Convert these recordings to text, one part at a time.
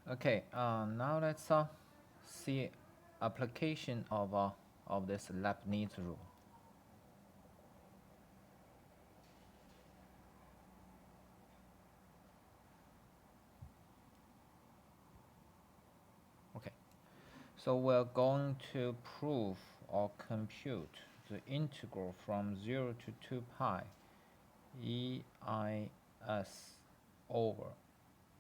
Okay, now let's see application of this Leibniz rule. Okay, so we're going to prove or compute the integral from 0 to 2 pi EIS over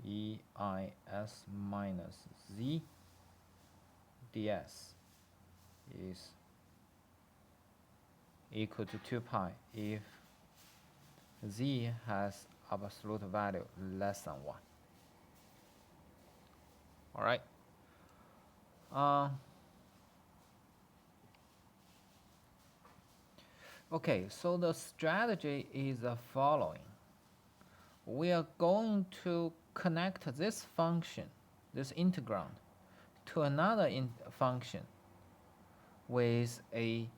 EIS minus Z ds is equal to 2 pi if Z has absolute value less than 1. Alright. Uh, okay, so the strategy is the following. We are going to connect this function, this integrand, to another function with a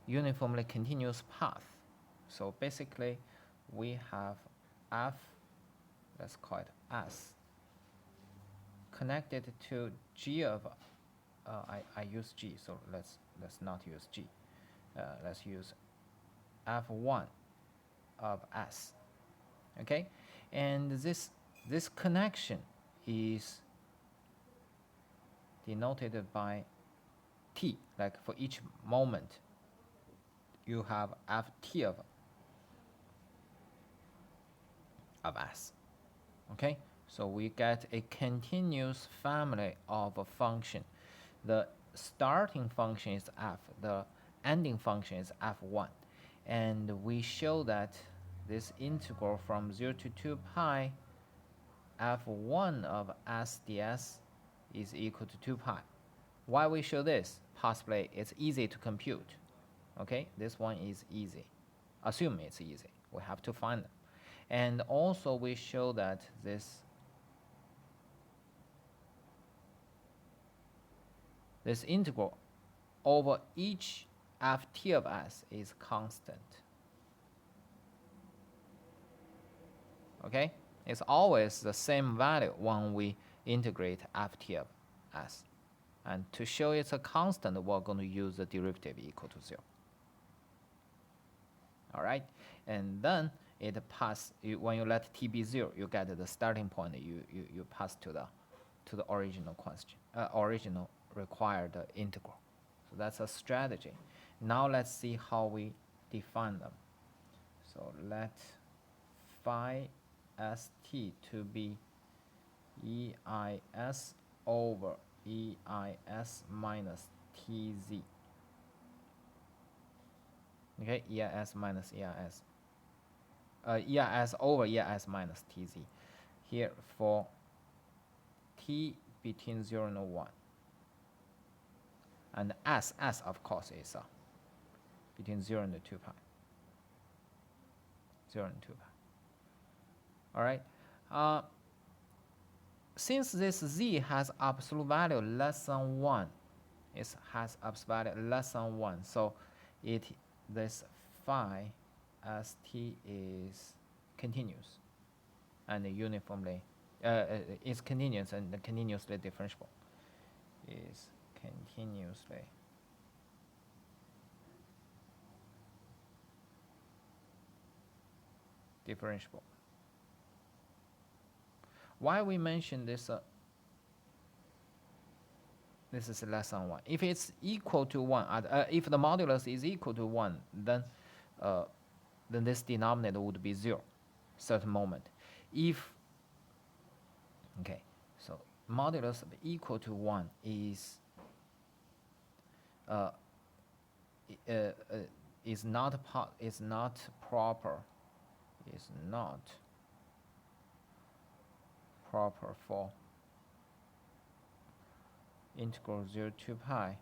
uniformly continuous path. So basically, we have f, let's call it s, connected to g of, I use g, so let's not use g. Let's use f1 of s. Okay, and this connection is denoted by t, like for each moment you have ft of s. Okay, so we get a continuous family of a function. The starting function is f, the ending function is f1, and we show that this integral from 0 to 2 pi f1 of s ds is equal to 2 pi. Why we show this? Possibly it's easy to compute. Okay, this one is easy. Assume it's easy. We have to find them. And also we show that this integral over each ft of s is constant. Okay, it's always the same value when we integrate ft of s. And to show it's a constant, we're going to use the derivative equal to 0. All right, and then it pass, when you let t be 0, you get the starting point, you pass to the original question, original required integral. So that's a strategy. Now let's see how we define them. So let phi st to be EIS over EIS minus TZ. Okay, EIS minus EIS. EIS over EIS minus TZ. Here for t between 0 and 1. And S of course is between 0 and 2 pi. 0 and 2 pi. All right. Since this z has absolute value less than 1, it has absolute value less than 1, so this phi st is continuous and uniformly is continuous and continuously differentiable. Is continuously differentiable. Why we mention this? This is less than 1. If it's equal to 1, if the modulus is equal to 1, then this denominator would be 0, certain moment. If, okay, so modulus of equal to 1 is not proper, is not proper for integral 0 to pi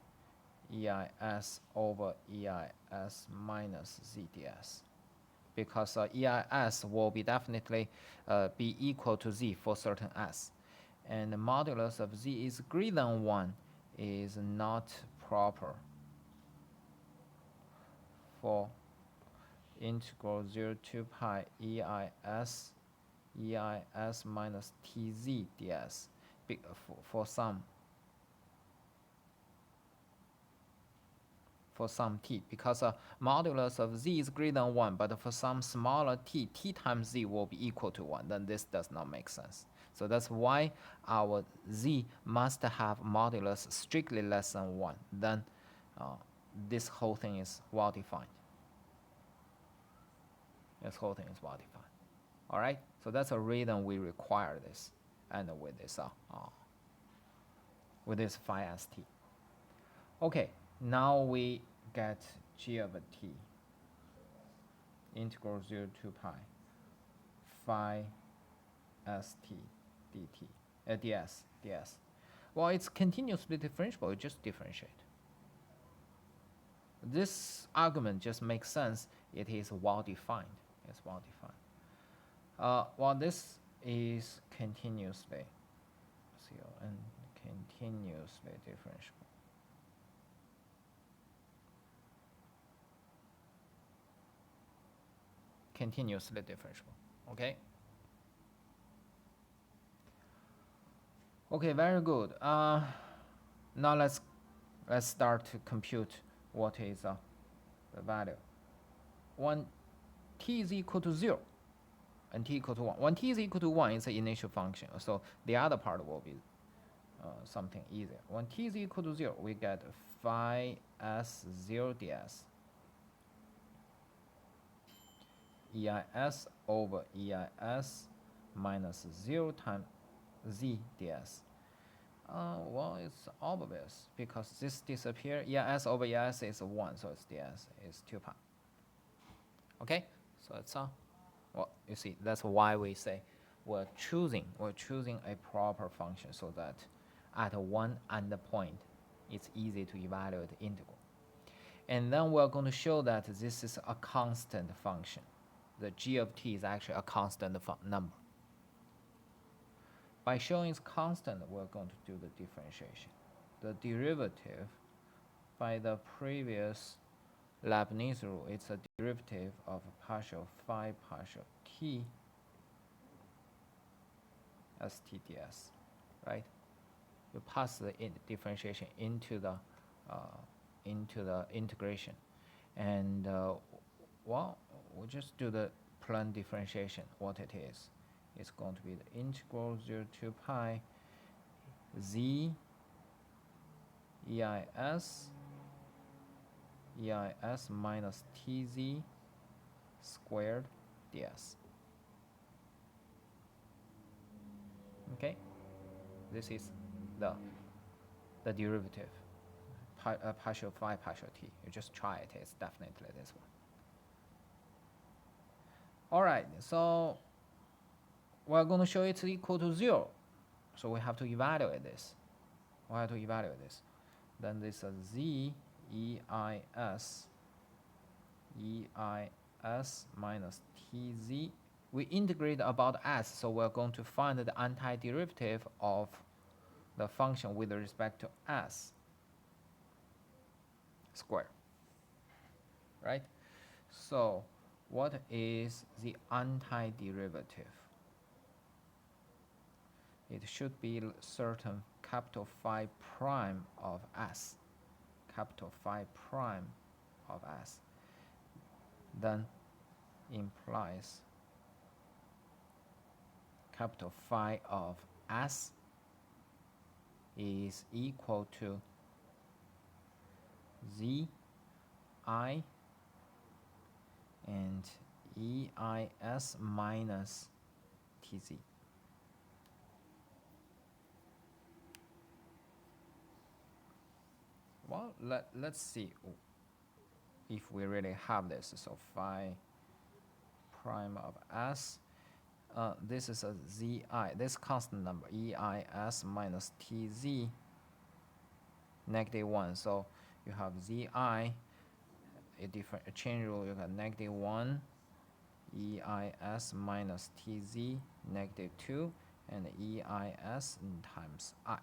EIS over EIS minus ZDS, because EIS will be definitely be equal to Z for certain S, and the modulus of Z is greater than 1 is not proper for integral 0 to pi EIS minus TZ ds, for some t, because modulus of z is greater than 1, but for some smaller t, t times z will be equal to 1, then this does not make sense. So that's why our z must have modulus strictly less than 1. Then this whole thing is well defined. This whole thing is well defined. All right, so that's a reason we require this, and with this phi st. Okay, now we get g of t integral 0 to pi phi st dt ds. Well, it's continuously differentiable. You just differentiate. This argument just makes sense. It is well defined. It's well defined. Well, this is continuously continuously differentiable. Continuously differentiable. Okay. Okay, very good. Now let's start to compute what is the value. When t is equal to 0 and t equal to 1. When t is equal to 1, it's an initial function. So the other part will be something easier. When t is equal to 0, we get phi s0 ds EIS over EIS minus 0 times z ds. Well, it's obvious because this disappears. EIS over EIS is 1, so it's ds is 2 pi. Okay, so it's well, you see, that's why we say we're choosing a proper function so that at one endpoint it's easy to evaluate the integral. And then we're going to show that this is a constant function. The g of t is actually a constant number. By showing it's constant, we're going to do the differentiation. The derivative, by the previous Leibniz rule, it's a derivative of partial phi partial t st ds, right? You pass the differentiation into the integration, and well, we'll just do the plain differentiation. What it is, it's going to be the integral 0 to pi z EIS minus tz squared ds. Okay, this is the derivative, partial phi partial t. You just try it. It's definitely this one. All right, so we're going to show it's equal to 0. So we have to evaluate this. Then this is z EIS minus tz. We integrate about s, so we're going to find the antiderivative of the function with respect to s squared, right? So what is the antiderivative? It should be certain capital phi prime of s, capital phi prime of s, then implies capital phi of s is equal to z I and EIS minus tz. Well, let's see if we really have this. So phi prime of s, this is a zi, this constant number, EIS minus tz, -1. So you have zi, a chain rule, you have -1, EIS minus tz, -2, and EIS times I.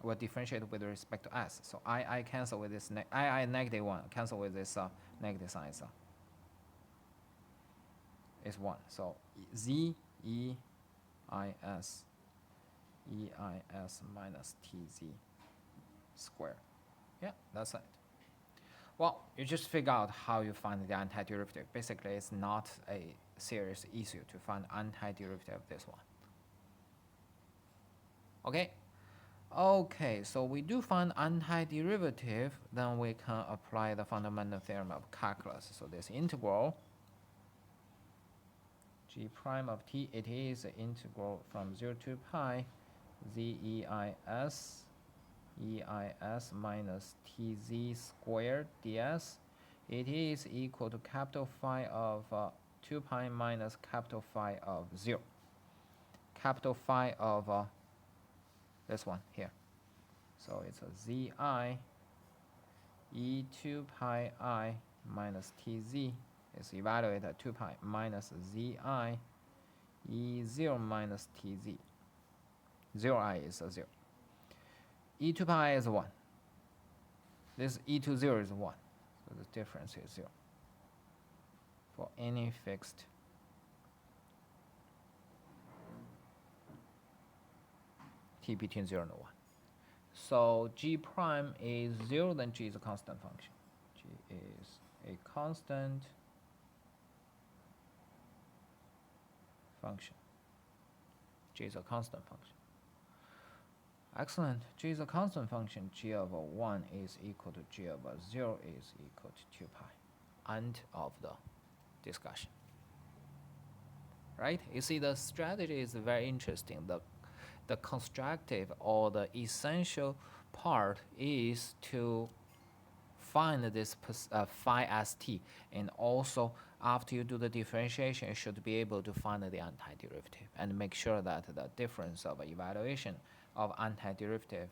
We'll differentiate with respect to s. So I cancel with this, I -1, cancel with this negative sign. So is 1. So z, EIS EIS minus TZ squared. Yeah, that's it. Well, you just figure out how you find the antiderivative. Basically, it's not a serious issue to find antiderivative of this one. Okay? Okay, so we do find antiderivative, then we can apply the fundamental theorem of calculus. So this integral g prime of t, it is the integral from 0 to pi zeis minus tz squared ds. It is equal to capital phi of 2 pi minus capital phi of 0. Capital phi of this one here. So it's a zi e2 pi I minus tz is evaluated at 2 pi minus zi e0 minus tz. 0I is a 0. e2 pi is 1. This e2 0 is 1. So the difference is 0 for any fixed t between 0 and 1. So g prime is 0, then g is a constant function. G is a constant function. G is a constant function. Excellent. G is a constant function. G of 1 is equal to G of 0 is equal to 2 pi. End of the discussion. Right? You see, the strategy is very interesting. The constructive or the essential part is to find this phi st, and also after you do the differentiation, you should be able to find the antiderivative and make sure that the difference of evaluation of antiderivative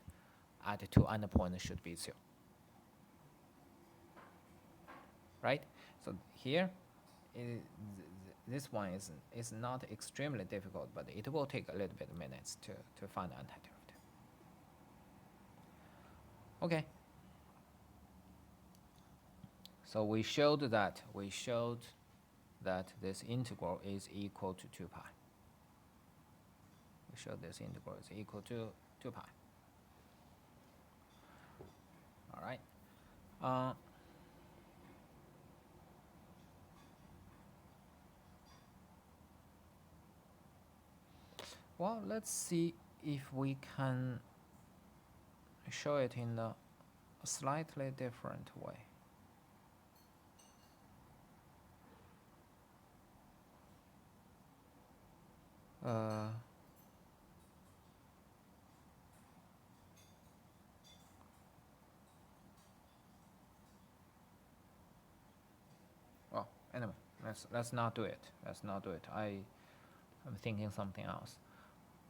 at two endpoints should be 0. Right? So here, this one is not extremely difficult, but it will take a little bit of minutes to find the antiderivative. Okay. So we showed that this integral is equal to 2 pi. We showed this integral is equal to 2 pi. All right. Well, let's see if we can show it in a slightly different way. Well, anyway, let's not do it. Let's not do it. I'm thinking something else.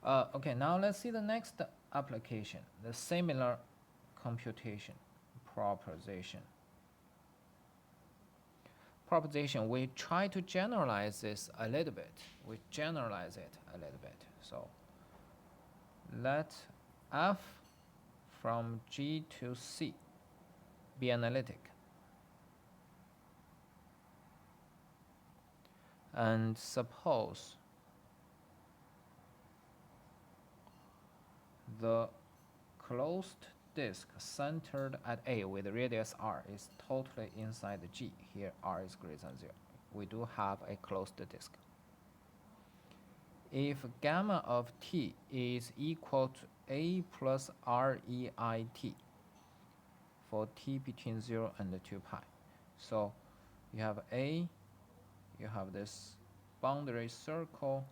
Okay, now let's see the next application, the similar computation proposition. We try to generalize this a little bit. We generalize it a little bit. So let f from G to C be analytic. And suppose the closed disk centered at A with radius r is totally inside G. Here r is greater than 0. We do have a closed disk. If gamma of t is equal to A plus REIT for t between 0 and 2 pi. So you have A, you have this boundary circle.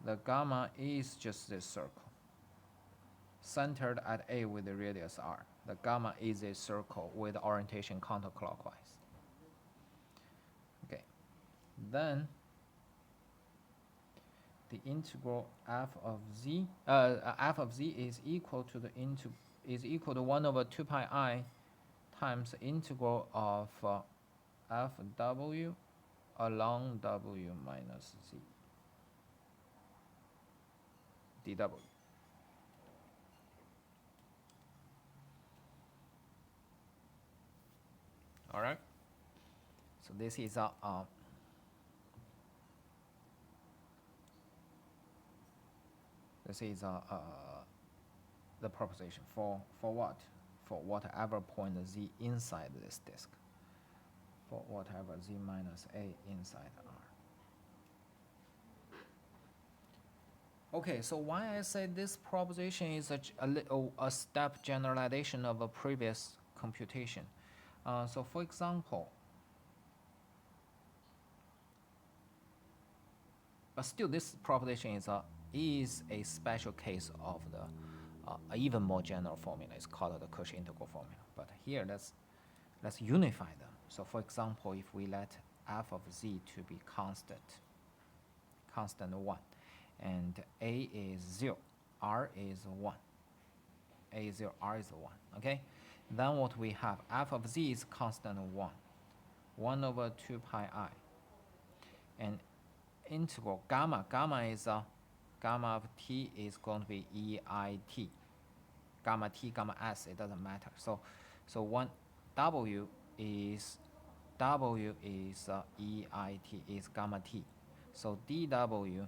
The gamma is just this circle centered at A with the radius r. The gamma is a circle with orientation counterclockwise. Okay, then the integral f of z is equal to 1 over 2 pi I times the integral of fw along w minus z dw. All right. So this is a This is the proposition for what? For whatever point z inside this disk. For whatever z minus a inside R. Okay, so why I say this proposition is a step generalization of a previous computation. So for example, but still this proposition is a special case of the even more general formula. It's called the Cauchy integral formula. But here let's unify them. So for example, if we let f of z to be constant 1, and a is 0, r is 1. A is 0, r is 1, okay? Then what we have, f of z is constant 1 over 2 pi I. And integral gamma is gamma of t is going to be EIT. Gamma t, gamma s, it doesn't matter. So one w is EIT, is gamma t. So dw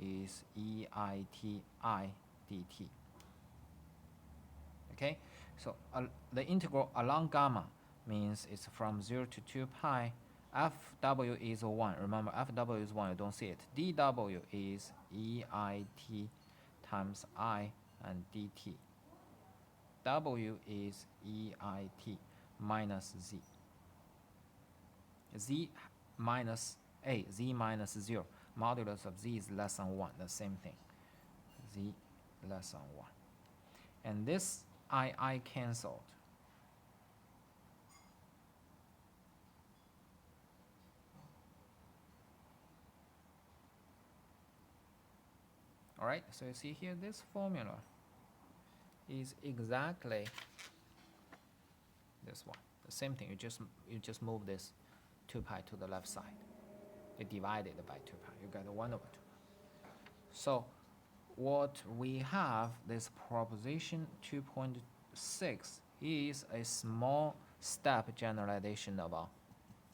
is EITI dt. Okay, so the integral along gamma means it's from 0 to 2 pi. Fw is 1. Remember, Fw is 1, you don't see it. dw is EIT times I and dt. W is EIT minus z. Z minus a, z minus 0. Modulus of z is less than 1, the same thing. Z less than 1. And this I cancelled. All right, so you see here, this formula is exactly this one. The same thing, you just move this 2 pi to the left side. You divide it by 2 pi, you get 1 over 2 pi. So what we have, this proposition 2.6 is a small step generalization of a,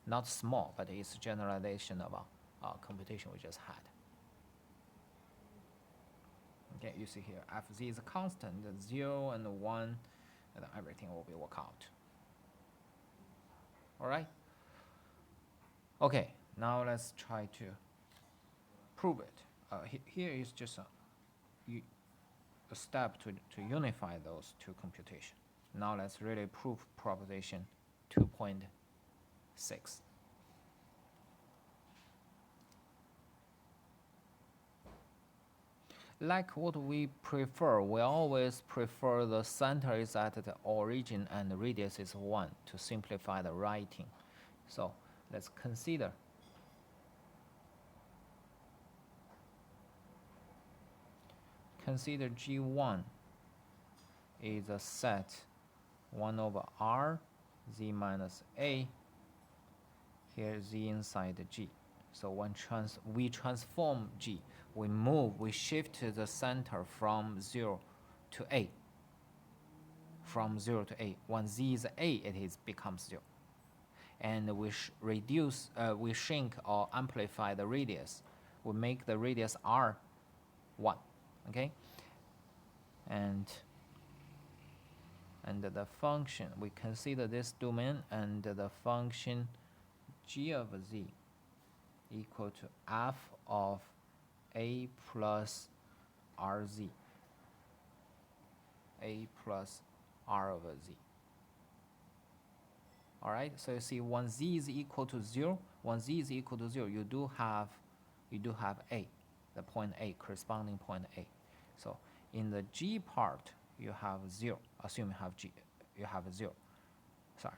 not small, but it's a generalization of a computation we just had. Okay, you see here, fz is a constant, 0 and 1, and everything will be worked out. All right? Okay, now let's try to prove it. Here is just a step to unify those two computations. Now let's really prove proposition 2.6. Like what we prefer, we always prefer the center is at the origin and the radius is 1 to simplify the writing. So let's consider G1 is a set 1 over R, z minus a, here z inside G. So when we transform G, we shift the center from 0 to A. From 0 to A. When z is A, it becomes 0. And we shrink or amplify the radius. We make the radius R 1, okay? And the function, we consider this domain, and the function g of z equal to f of a plus rz, a plus r over z. All right, so you see when z is equal to 0, you do have a, the point A, corresponding point A. So in the G part, you have 0. Assume you have 0. Sorry,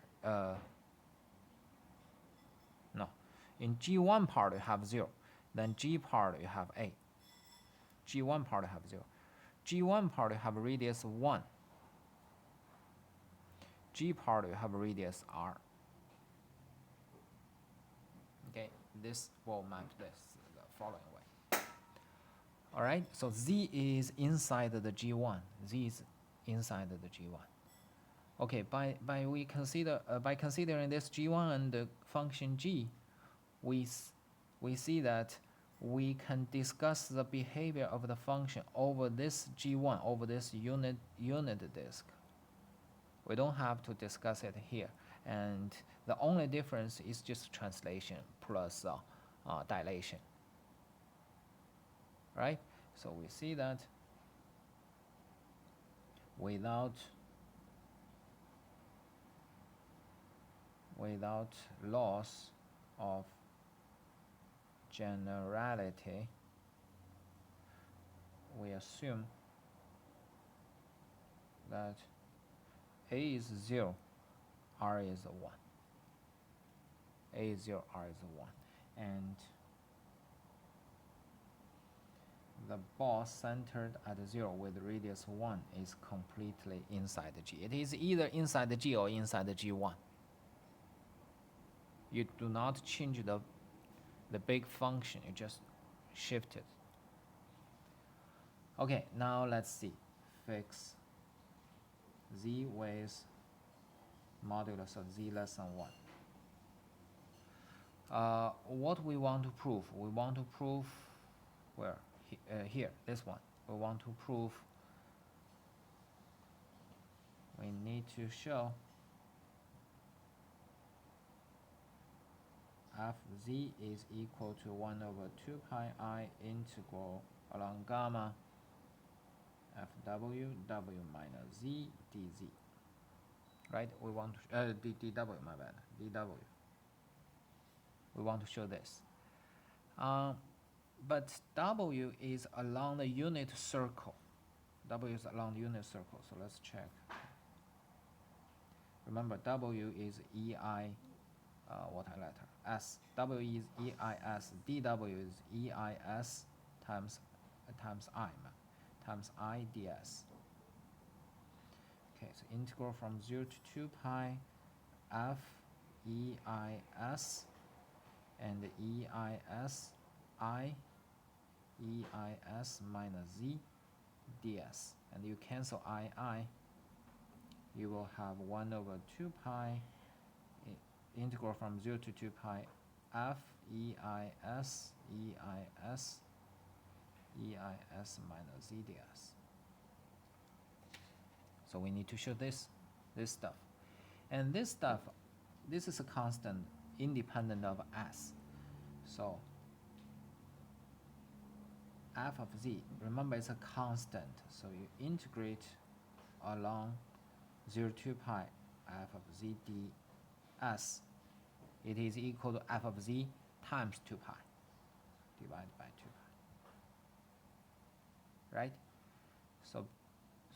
no. In G1 part, you have 0. Then G part, you have A. G1 part, you have 0. G1 part, you have radius 1. G part, you have radius R. Okay, this will map this the following way. All right, so Z is inside the G1. Z is inside the G1. Okay, by considering this G1 and the function G, we see that we can discuss the behavior of the function over this G1, over this unit disk. We don't have to discuss it here. And the only difference is just translation plus dilation. Right? So we see that without loss of generality, we assume that A is 0, R is 1. A is 0, R is 1. And the ball centered at 0 with radius 1 is completely inside the G. It is either inside the G or inside the G1. You do not change the big function, you just shift it. Okay, now let's see. Fix Z with modulus of Z less than 1. What we want to prove? We want to prove where? Here, this one. We want to prove, we need to show f z is equal to 1 over 2 pi I integral along gamma fw w minus z dz. Right? We want to dw, my bad, dw. We want to show this. But w is along the unit circle. W is along the unit circle, so let's check. Remember, w is ei, what I letter? S. W is eis, dw is eis times I ds. Okay, so integral from 0 to 2 pi f eis and eis I eis minus z ds, and you cancel I, you will have 1 over 2 pi integral from 0 to 2 pi f eis minus z ds. So we need to show this stuff, and this stuff, this is a constant independent of s. So f of z, remember it's a constant, so you integrate along 0 to pi f of z ds. It is equal to f of z times 2 pi divided by 2 pi. Right? So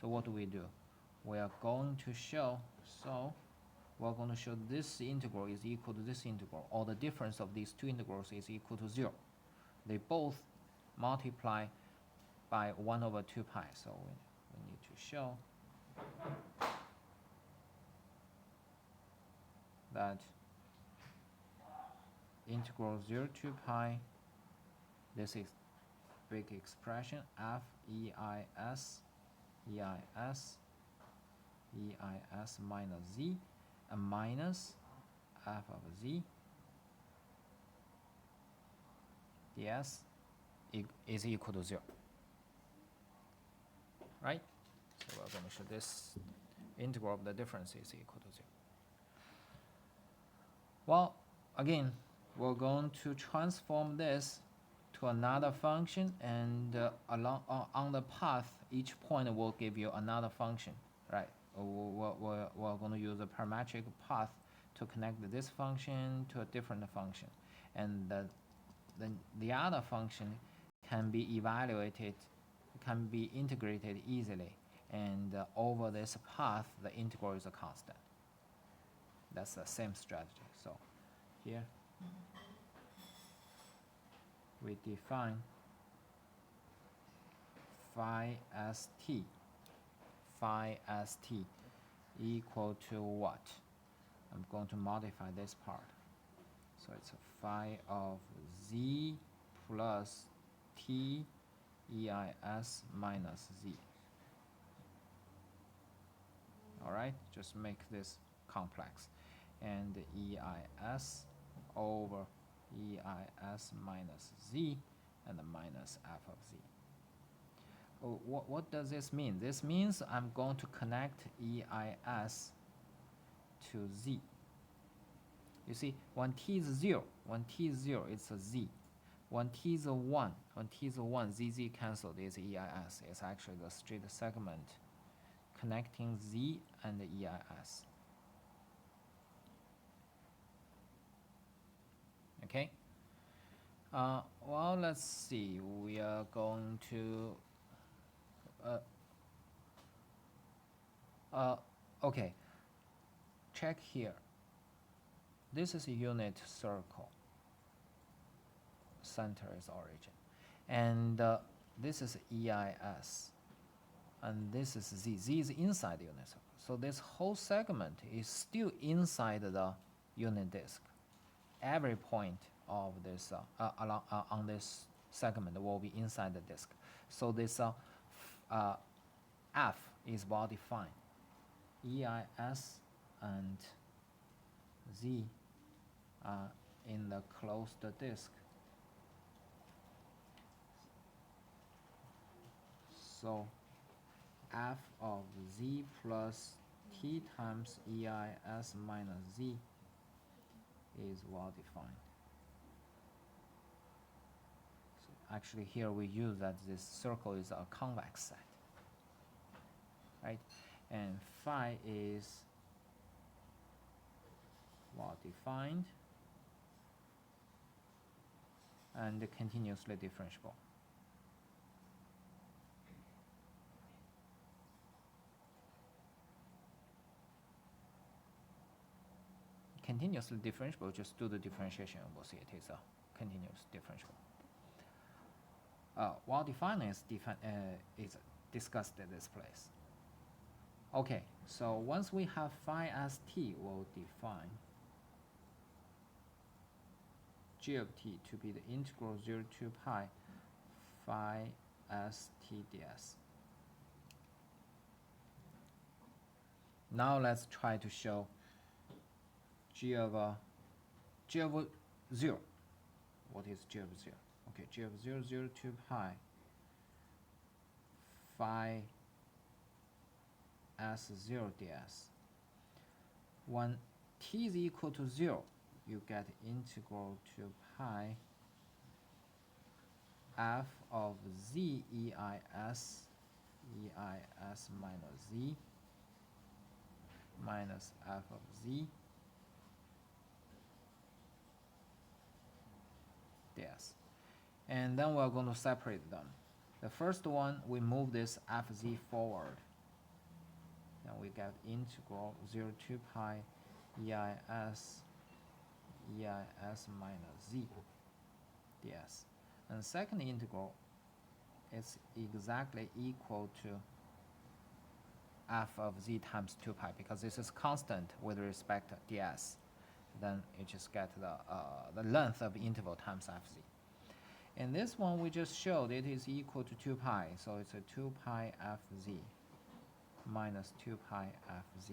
what do? We are going to show, this integral is equal to this integral, or the difference of these two integrals is equal to 0. They both multiply by 1 over 2 pi, so we need to show that integral 0 to pi, this is big expression, f eis minus z, and minus f of z ds is equal to 0. Right? So we're going to show this integral of the difference is equal to 0. Well, again, we're going to transform this to another function, and on the path, each point will give you another function, right? We're going to use a parametric path to connect this function to a different function, and the other function can be evaluated, can be integrated easily, and over this path, the integral is a constant. That's the same strategy. So here we define phi st equal to what? I'm going to modify this part. So it's a phi of z plus t eis minus z. All right, just make this complex. And eis over eis minus z and minus f of z. Oh, what does this mean? This means I'm going to connect EIS to z. You see, when t is 0, it's a z. When t is 1, zz cancelled is EIS. It's actually the straight segment connecting z and EIS. Okay. Well, let's see. We are going to. Okay. Check here. This is a unit circle. Center is origin, and this is EIS, and this is z. Z is inside the unit circle. So this whole segment is still inside the unit disk. Every point of this on this segment will be inside the disk. So this F is well defined. EIS and Z are in the closed disk. So F of Z plus T times EIS minus Z is well defined. So actually here we use that this circle is a convex set, right? And phi is well defined and continuously differentiable. Continuously differentiable, just do the differentiation and we'll see it is a continuous differentiable. Well defined is discussed at this place. Okay, so once we have phi as t, we'll define g of t to be the integral 0 to pi phi s t ds. Now let's try to show g of 0. What is g of 0? Okay, g of 0, 0 to pi phi s0 ds. When t is equal to 0, you get integral to pi f of z EIS minus z minus f of z ds. And then we're going to separate them. The first one, we move this fz forward. Then we get integral 0 to pi EIS minus z ds. And second integral is exactly equal to f of z times 2 pi, because this is constant with respect to ds. Then you just get the length of interval times fz. In this one, we just showed it is equal to 2 pi, so it's a 2 pi fz minus 2 pi fz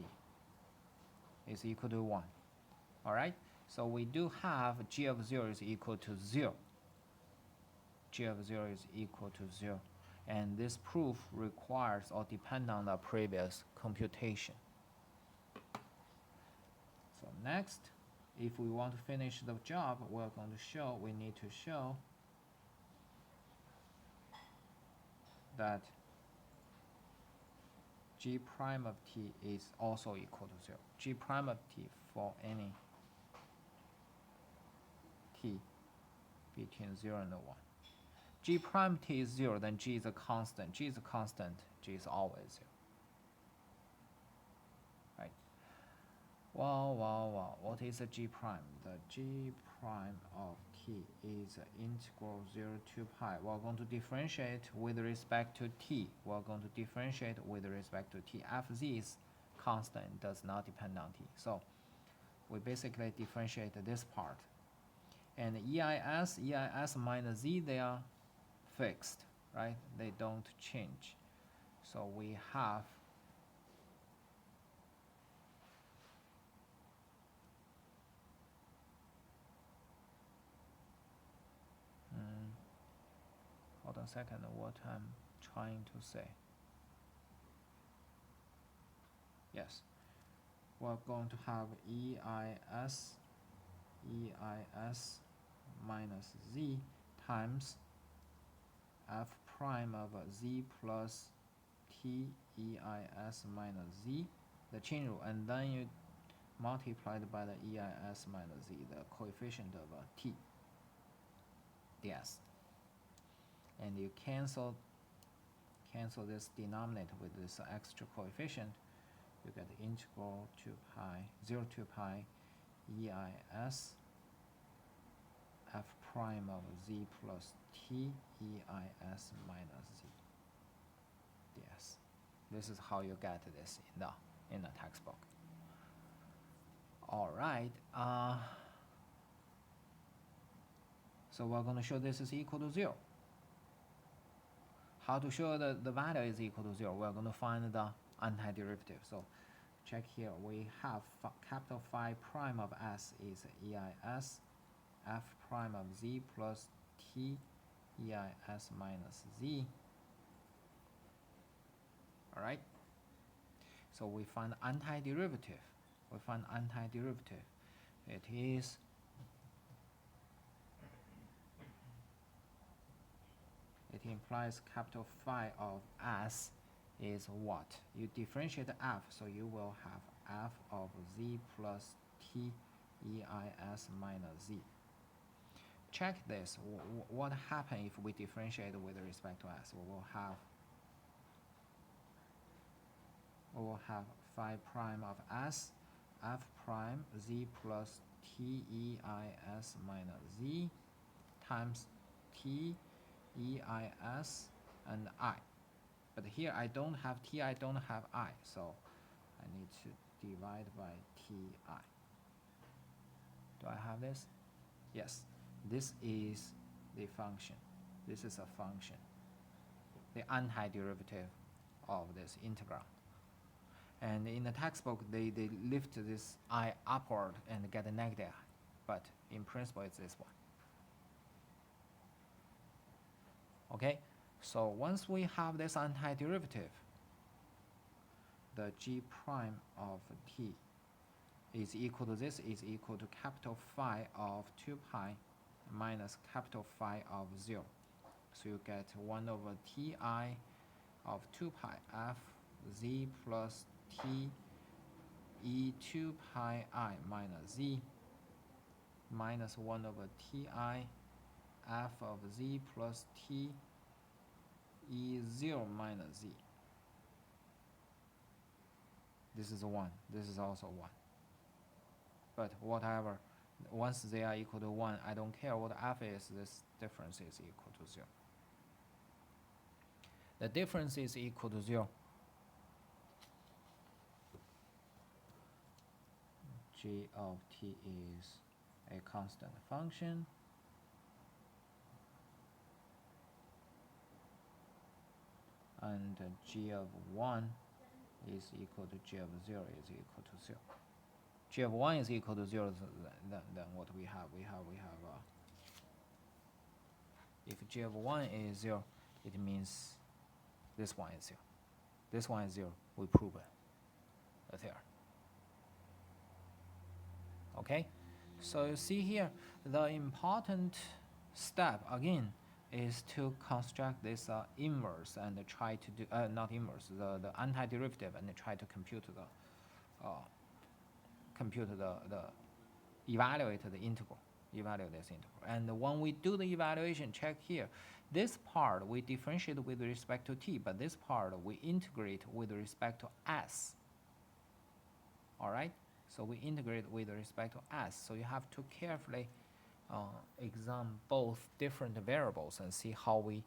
is equal to 1. All right, so we do have g of 0 is equal to 0. G of 0 is equal to 0. And this proof requires or depends on the previous computation. So next, if we want to finish the job, we need to show that g prime of t is also equal to 0. G prime of t for any t between 0 and 1. G prime t is 0, then g is a constant. G is a constant, g is always 0. Right? Well, what is a g prime? The g prime of t is integral 0 to pi. We're going to differentiate with respect to t. We're going to differentiate with respect to t. Fz is constant, does not depend on t. So we basically differentiate this part. And EIS minus z, they are fixed, right? They don't change. So we have a second what I'm trying to say. Yes, we're going to have EIS minus Z times f prime of Z plus T EIS minus Z, the chain rule, and then you multiply it by the EIS minus Z, the coefficient of T ds. And you cancel this denominator with this extra coefficient. You get the integral 0 to pi EIS f prime of Z plus T EIS minus Z ds. This is how you get this in the textbook. All right. So we're going to show this is equal to 0. How to show the value is equal to 0? We're going to find the antiderivative. So check here. We have capital Phi prime of S is EIS f prime of Z plus T EIS minus Z. All right. So we find antiderivative. It is it implies capital Phi of S is what? You differentiate F, so you will have F of Z plus T EIS minus Z. Check this. What happens if we differentiate with respect to S? We will have Phi prime of S, F prime Z plus T EIS minus Z times T EIS and I. But here I don't have T, I don't have I, so I need to divide by TI. Do I have this? Yes. This is the function. This is a function. The antiderivative of this integral. And in the textbook, they lift this I upward and get a negative I. But in principle, it's this one. Okay? So once we have this antiderivative, the G prime of T is equal to this, is equal to capital Phi of 2 pi minus capital Phi of 0. So you get 1 over Ti of 2 pi f Z plus T e 2 pi I minus Z minus 1 over Ti f of Z plus T E0 minus Z. This is 1. This is also 1. But whatever, once they are equal to 1, I don't care what f is, this difference is equal to 0. The difference is equal to 0. G of T is a constant function. And G of 1 is equal to G of 0 is equal to 0. G of 1 is equal to 0, then what we have? We have if G of 1 is 0, it means this one is 0. This one is 0. We prove it there. Okay? So you see here, the important step, again, is to construct this inverse and try to do, not inverse, the antiderivative, and try to compute evaluate the integral, evaluate this integral. And when we do the evaluation, check here, this part we differentiate with respect to t, but this part we integrate with respect to s. All right, so we integrate with respect to s. So you have to carefully examine both different variables and see how we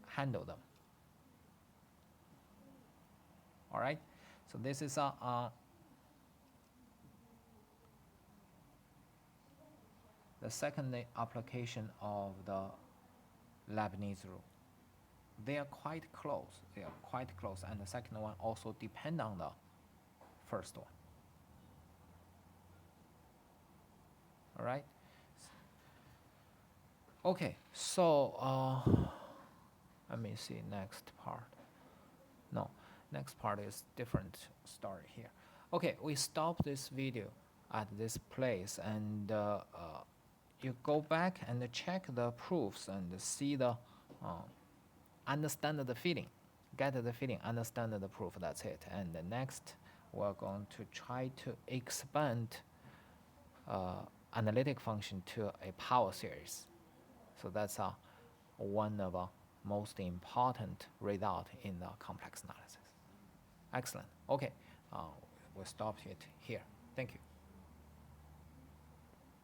handle them. All right, so this is the second application of the Leibniz rule. They are quite close. And the second one also depends on the first one. All right. Okay, so Let me see next part. No, next part is different story here. Okay, we stop this video at this place, and you go back and check the proofs and see the understand the feeling, get the feeling, understand the proof. That's it. And the next, we're going to try to expand analytic function to a power series. So that's one of our most important result in the complex analysis. Excellent. Okay, we'll stop it here. Thank you.